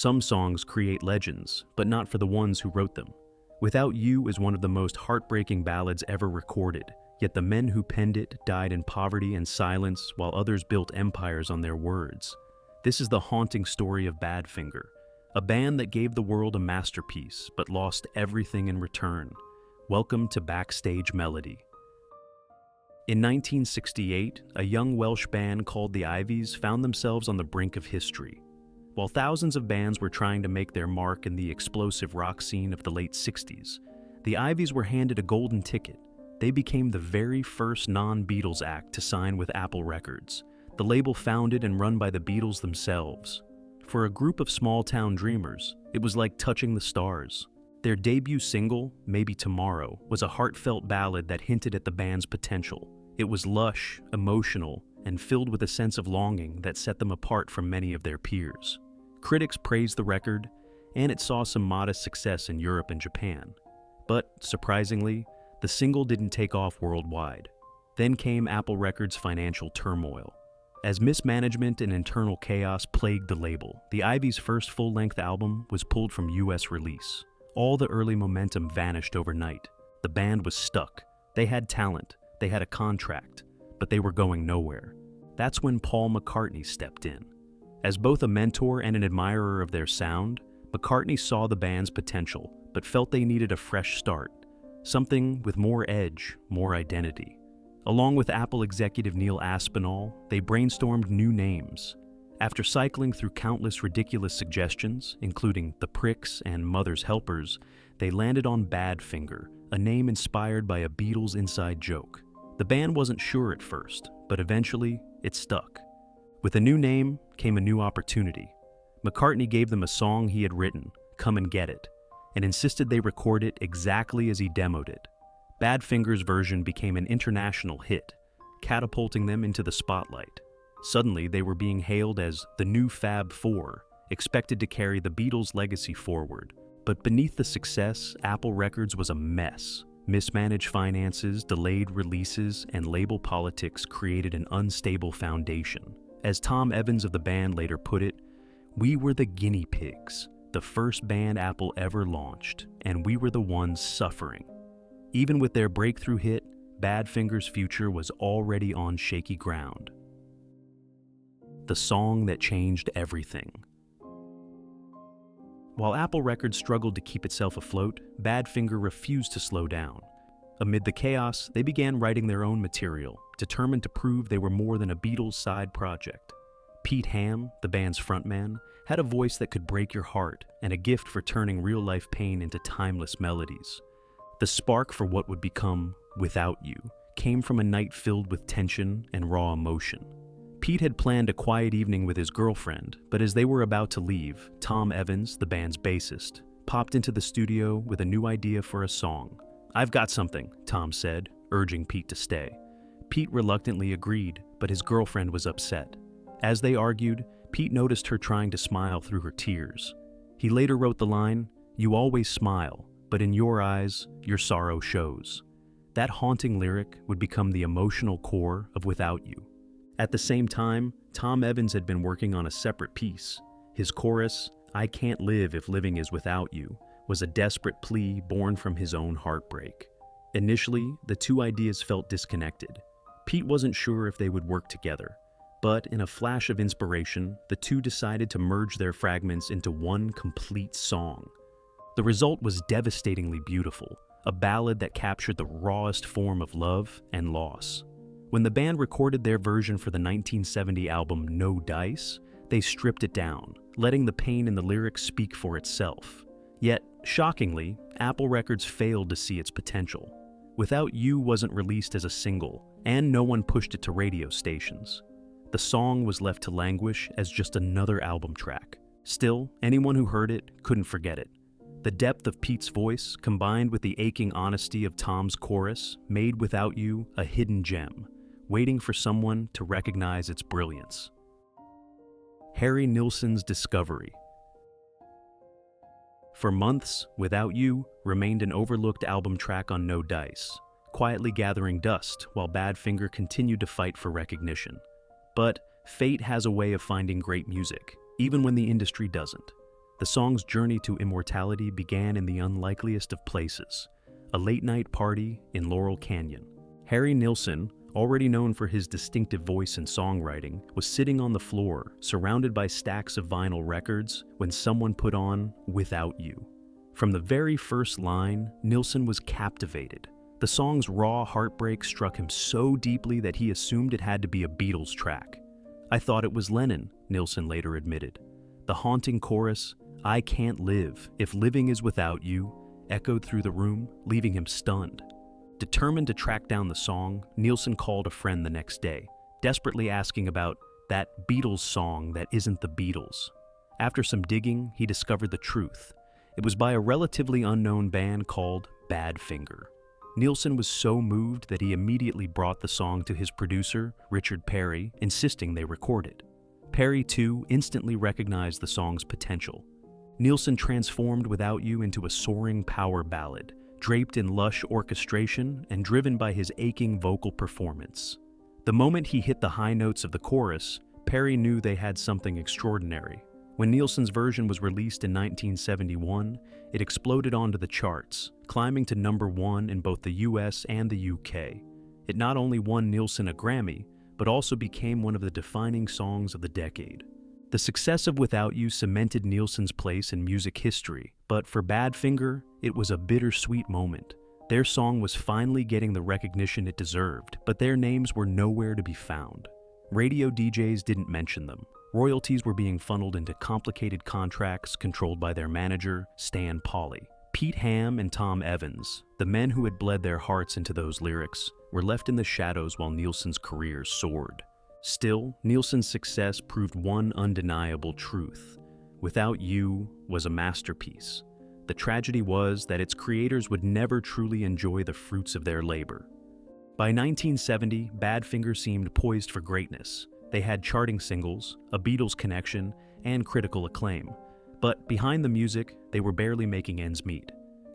Some songs create legends, but not for the ones who wrote them. Without You is one of the most heartbreaking ballads ever recorded, yet the men who penned it died in poverty and silence while others built empires on their words. This is the haunting story of Badfinger, a band that gave the world a masterpiece but lost everything in return. Welcome to Backstage Melody. In 1968, a young Welsh band called the Ivies found themselves on the brink of history. While thousands of bands were trying to make their mark in the explosive rock scene of the late 60s, the Ivies were handed a golden ticket. They became the very first non-Beatles act to sign with Apple Records, the label founded and run by the Beatles themselves. For a group of small-town dreamers, it was like touching the stars. Their debut single, Maybe Tomorrow, was a heartfelt ballad that hinted at the band's potential. It was lush, emotional, and filled with a sense of longing that set them apart from many of their peers. Critics praised the record, and it saw some modest success in Europe and Japan. But, surprisingly, the single didn't take off worldwide. Then came Apple Records' financial turmoil. As mismanagement and internal chaos plagued the label, the Ivies' first full-length album was pulled from US release. All the early momentum vanished overnight. The band was stuck. They had talent, they had a contract, but they were going nowhere. That's when Paul McCartney stepped in. As both a mentor and an admirer of their sound, McCartney saw the band's potential, but felt they needed a fresh start, something with more edge, more identity. Along with Apple executive Neil Aspinall, they brainstormed new names. After cycling through countless ridiculous suggestions, including The Pricks and Mother's Helpers, they landed on Badfinger, a name inspired by a Beatles inside joke. The band wasn't sure at first, but eventually, it stuck. With a new name came a new opportunity. McCartney gave them a song he had written, Come and Get It, and insisted they record it exactly as he demoed it. Badfinger's version became an international hit, catapulting them into the spotlight. Suddenly, they were being hailed as the new Fab Four, expected to carry the Beatles' legacy forward. But beneath the success, Apple Records was a mess. Mismanaged finances, delayed releases, and label politics created an unstable foundation. As Tom Evans of the band later put it, "We were the guinea pigs, the first band Apple ever launched, and we were the ones suffering." Even with their breakthrough hit, Badfinger's future was already on shaky ground. The song that changed everything. While Apple Records struggled to keep itself afloat, Badfinger refused to slow down. Amid the chaos, they began writing their own material, determined to prove they were more than a Beatles side project. Pete Ham, the band's frontman, had a voice that could break your heart and a gift for turning real-life pain into timeless melodies. The spark for what would become Without You came from a night filled with tension and raw emotion. Pete had planned a quiet evening with his girlfriend, but as they were about to leave, Tom Evans, the band's bassist, popped into the studio with a new idea for a song. "I've got something," Tom said, urging Pete to stay. Pete reluctantly agreed, but his girlfriend was upset. As they argued, Pete noticed her trying to smile through her tears. He later wrote the line, "You always smile, but in your eyes, your sorrow shows." That haunting lyric would become the emotional core of Without You. At the same time, Tom Evans had been working on a separate piece. His chorus, "I can't live if living is without you," was a desperate plea born from his own heartbreak. Initially, the two ideas felt disconnected. Pete wasn't sure if they would work together, but in a flash of inspiration, the two decided to merge their fragments into one complete song. The result was devastatingly beautiful, a ballad that captured the rawest form of love and loss. When the band recorded their version for the 1970 album No Dice, they stripped it down, letting the pain in the lyrics speak for itself. Yet, shockingly, Apple Records failed to see its potential. Without You wasn't released as a single, and no one pushed it to radio stations. The song was left to languish as just another album track. Still, anyone who heard it couldn't forget it. The depth of Pete's voice, combined with the aching honesty of Tom's chorus, made Without You a hidden gem, waiting for someone to recognize its brilliance. Harry Nilsson's discovery. For months, Without You remained an overlooked album track on No Dice, quietly gathering dust while Badfinger continued to fight for recognition. But fate has a way of finding great music, even when the industry doesn't. The song's journey to immortality began in the unlikeliest of places, a late-night party in Laurel Canyon. Harry Nilsson, already known for his distinctive voice and songwriting, was sitting on the floor, surrounded by stacks of vinyl records, when someone put on "Without You." From the very first line, Nilsson was captivated. The song's raw heartbreak struck him so deeply that he assumed it had to be a Beatles track. "I thought it was Lennon," Nilsson later admitted. The haunting chorus, "I can't live if living is without you," echoed through the room, leaving him stunned. Determined to track down the song, Nilsson called a friend the next day, desperately asking about that Beatles song that isn't the Beatles. After some digging, he discovered the truth. It was by a relatively unknown band called Badfinger. Nilsson was so moved that he immediately brought the song to his producer, Richard Perry, insisting they record it. Perry, too, instantly recognized the song's potential. Nilsson transformed Without You into a soaring power ballad, draped in lush orchestration and driven by his aching vocal performance. The moment he hit the high notes of the chorus, Perry knew they had something extraordinary. When Nilsson's version was released in 1971, it exploded onto the charts, climbing to #1 in both the US and the UK. It not only won Nilsson a Grammy, but also became one of the defining songs of the decade. The success of Without You cemented Nilsson's place in music history, but for Badfinger, it was a bittersweet moment. Their song was finally getting the recognition it deserved, but their names were nowhere to be found. Radio DJs didn't mention them. Royalties were being funneled into complicated contracts controlled by their manager, Stan Pauley. Pete Ham and Tom Evans, the men who had bled their hearts into those lyrics, were left in the shadows while Nilsson's career soared. Still, Nilsson's success proved one undeniable truth. Without You was a masterpiece. The tragedy was that its creators would never truly enjoy the fruits of their labor. By 1970, Badfinger seemed poised for greatness. They had charting singles, a Beatles connection, and critical acclaim. But behind the music, they were barely making ends meet.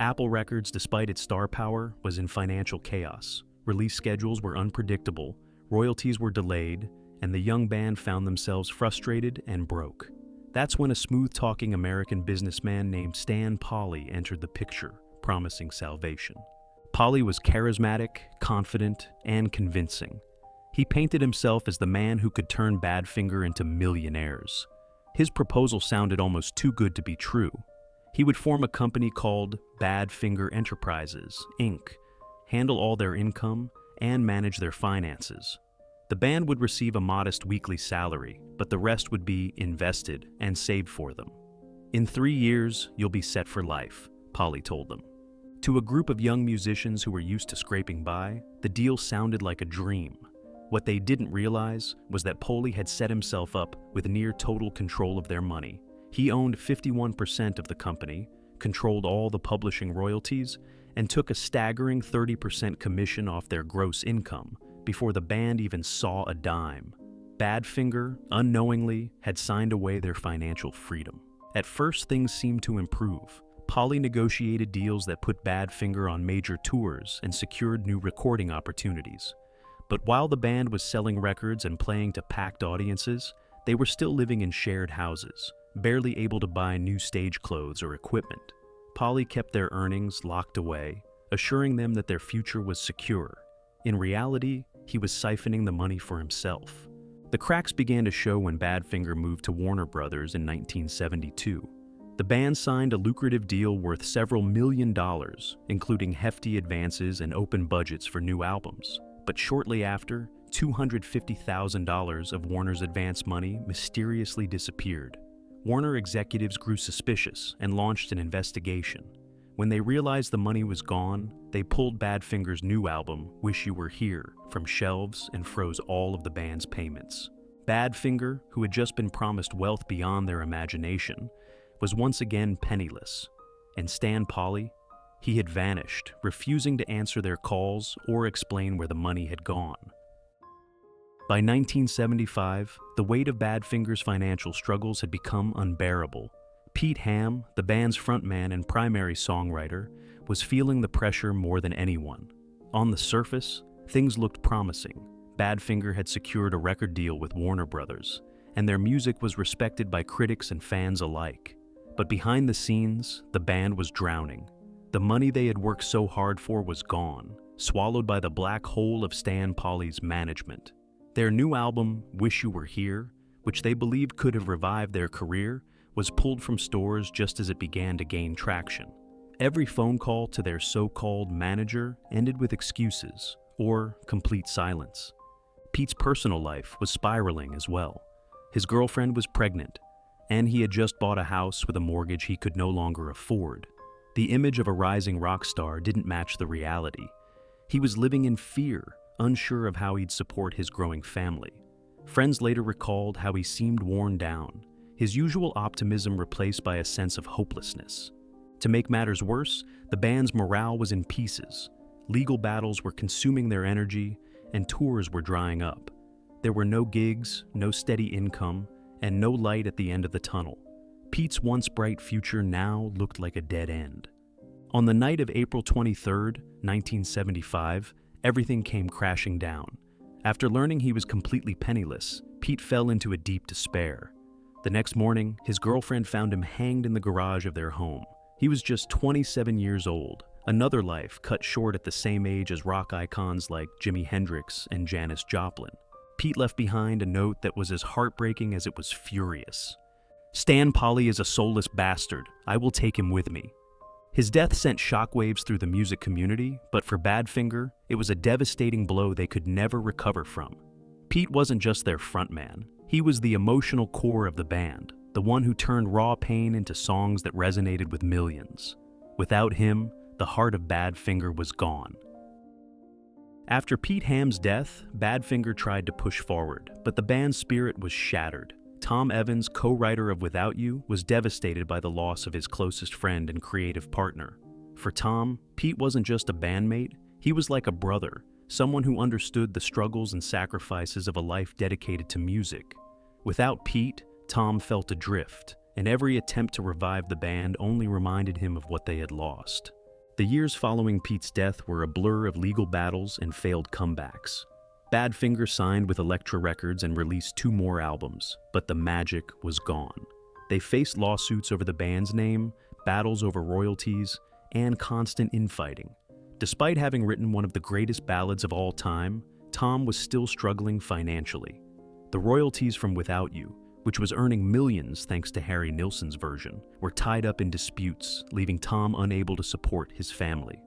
Apple Records, despite its star power, was in financial chaos. Release schedules were unpredictable, royalties were delayed, and the young band found themselves frustrated and broke. That's when a smooth-talking American businessman named Stan Pauley entered the picture, promising salvation. Pauley was charismatic, confident, and convincing. He painted himself as the man who could turn Badfinger into millionaires. His proposal sounded almost too good to be true. He would form a company called Badfinger Enterprises, Inc., handle all their income, and manage their finances. The band would receive a modest weekly salary, but the rest would be invested and saved for them. "In 3 years, you'll be set for life," Pauley told them. To a group of young musicians who were used to scraping by, the deal sounded like a dream. What they didn't realize was that Pauley had set himself up with near total control of their money. He owned 51% of the company, controlled all the publishing royalties, and took a staggering 30% commission off their gross income before the band even saw a dime. Badfinger, unknowingly, had signed away their financial freedom. At first, things seemed to improve. Pauley negotiated deals that put Badfinger on major tours and secured new recording opportunities. But while the band was selling records and playing to packed audiences, they were still living in shared houses, barely able to buy new stage clothes or equipment. Pauley kept their earnings locked away, assuring them that their future was secure. In reality, he was siphoning the money for himself. The cracks began to show when Badfinger moved to Warner Brothers in 1972. The band signed a lucrative deal worth several $1,000,000, including hefty advances and open budgets for new albums. But shortly after, $250,000 of Warner's advance money mysteriously disappeared. Warner executives grew suspicious and launched an investigation. When they realized the money was gone, they pulled Badfinger's new album, Wish You Were Here, from shelves and froze all of the band's payments. Badfinger, who had just been promised wealth beyond their imagination, was once again penniless. And Stan Pauley? He had vanished, refusing to answer their calls or explain where the money had gone. By 1975, the weight of Badfinger's financial struggles had become unbearable. Pete Ham, the band's frontman and primary songwriter, was feeling the pressure more than anyone. On the surface, things looked promising. Badfinger had secured a record deal with Warner Brothers, and their music was respected by critics and fans alike. But behind the scenes, the band was drowning. The money they had worked so hard for was gone, swallowed by the black hole of Stan Pauly's management. Their new album, Wish You Were Here, which they believed could have revived their career, was pulled from stores just as it began to gain traction. Every phone call to their so-called manager ended with excuses or complete silence. Pete's personal life was spiraling as well. His girlfriend was pregnant, and he had just bought a house with a mortgage he could no longer afford. The image of a rising rock star didn't match the reality. He was living in fear, unsure of how he'd support his growing family. Friends later recalled how he seemed worn down, his usual optimism replaced by a sense of hopelessness. To make matters worse, the band's morale was in pieces. Legal battles were consuming their energy, and tours were drying up. There were no gigs, no steady income, and no light at the end of the tunnel. Pete's once bright future now looked like a dead end. On the night of April 23, 1975, everything came crashing down. After learning he was completely penniless, Pete fell into a deep despair. The next morning, his girlfriend found him hanged in the garage of their home. He was just 27 years old, another life cut short at the same age as rock icons like Jimi Hendrix and Janis Joplin. Pete left behind a note that was as heartbreaking as it was furious. "Stan Pauly is a soulless bastard. I will take him with me." His death sent shockwaves through the music community, but for Badfinger, it was a devastating blow they could never recover from. Pete wasn't just their frontman. He was the emotional core of the band, the one who turned raw pain into songs that resonated with millions. Without him, the heart of Badfinger was gone. After Pete Ham's death, Badfinger tried to push forward, but the band's spirit was shattered. Tom Evans, co-writer of Without You, was devastated by the loss of his closest friend and creative partner. For Tom, Pete wasn't just a bandmate, he was like a brother, someone who understood the struggles and sacrifices of a life dedicated to music. Without Pete, Tom felt adrift, and every attempt to revive the band only reminded him of what they had lost. The years following Pete's death were a blur of legal battles and failed comebacks. Badfinger signed with Elektra Records and released 2 more albums, but the magic was gone. They faced lawsuits over the band's name, battles over royalties, and constant infighting. Despite having written one of the greatest ballads of all time, Tom was still struggling financially. The royalties from Without You, which was earning millions thanks to Harry Nilsson's version, were tied up in disputes, leaving Tom unable to support his family.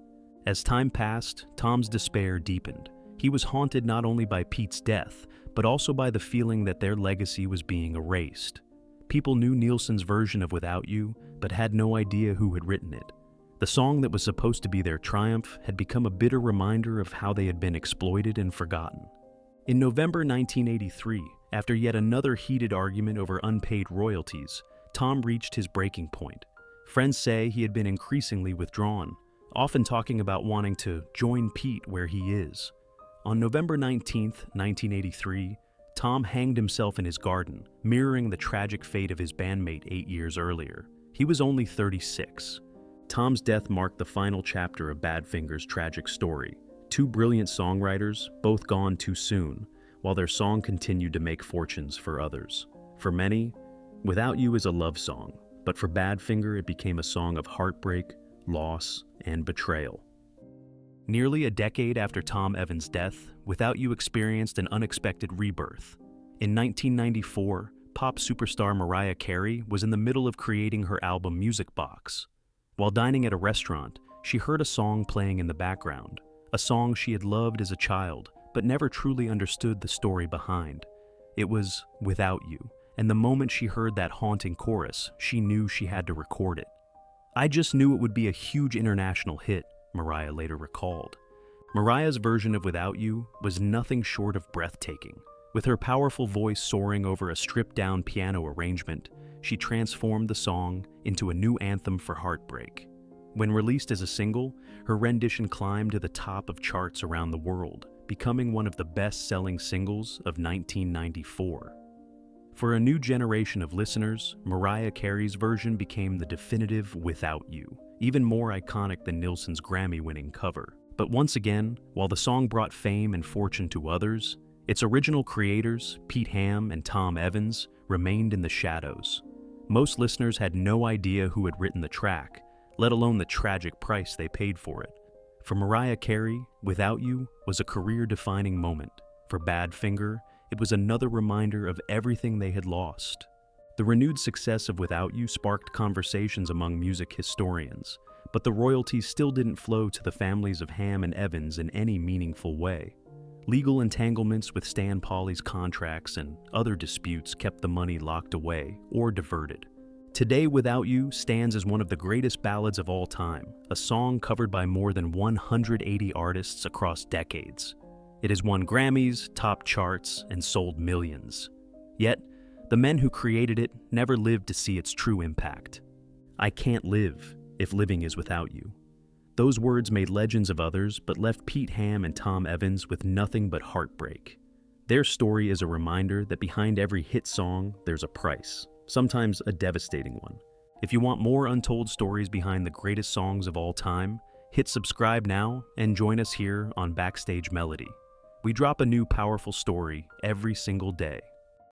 As time passed, Tom's despair deepened. He was haunted not only by Pete's death, but also by the feeling that their legacy was being erased. People knew Nilsson's version of Without You, but had no idea who had written it. The song that was supposed to be their triumph had become a bitter reminder of how they had been exploited and forgotten. In November 1983, after yet another heated argument over unpaid royalties, Tom reached his breaking point. Friends say he had been increasingly withdrawn, often talking about wanting to join Pete where he is. On November 19, 1983, Tom hanged himself in his garden, mirroring the tragic fate of his bandmate 8 years earlier. He was only 36. Tom's death marked the final chapter of Badfinger's tragic story. 2 brilliant songwriters, both gone too soon, while their song continued to make fortunes for others. For many, Without You is a love song, but for Badfinger it became a song of heartbreak, loss, and betrayal. Nearly a decade after Tom Evans' death, Without You experienced an unexpected rebirth. In 1994, pop superstar Mariah Carey was in the middle of creating her album Music Box. While dining at a restaurant, she heard a song playing in the background, a song she had loved as a child, but never truly understood the story behind. It was Without You, and the moment she heard that haunting chorus, she knew she had to record it. "I just knew it would be a huge international hit," Mariah later recalled. Mariah's version of Without You was nothing short of breathtaking. With her powerful voice soaring over a stripped-down piano arrangement, she transformed the song into a new anthem for heartbreak. When released as a single, her rendition climbed to the top of charts around the world, becoming one of the best-selling singles of 1994. For a new generation of listeners, Mariah Carey's version became the definitive Without You, even more iconic than Nilsson's Grammy-winning cover. But once again, while the song brought fame and fortune to others, its original creators, Pete Ham and Tom Evans, remained in the shadows. Most listeners had no idea who had written the track, let alone the tragic price they paid for it. For Mariah Carey, Without You was a career-defining moment. For Badfinger, it was another reminder of everything they had lost. The renewed success of Without You sparked conversations among music historians, but the royalties still didn't flow to the families of Ham and Evans in any meaningful way. Legal entanglements with Stan Pauly's contracts and other disputes kept the money locked away or diverted. Today, Without You stands as one of the greatest ballads of all time, a song covered by more than 180 artists across decades. It has won Grammys, topped charts, and sold millions. Yet, the men who created it never lived to see its true impact. I can't live if living is without you. Those words made legends of others, but left Pete Ham and Tom Evans with nothing but heartbreak. Their story is a reminder that behind every hit song, there's a price, sometimes a devastating one. If you want more untold stories behind the greatest songs of all time, hit subscribe now and join us here on Backstage Melody. We drop a new powerful story every single day.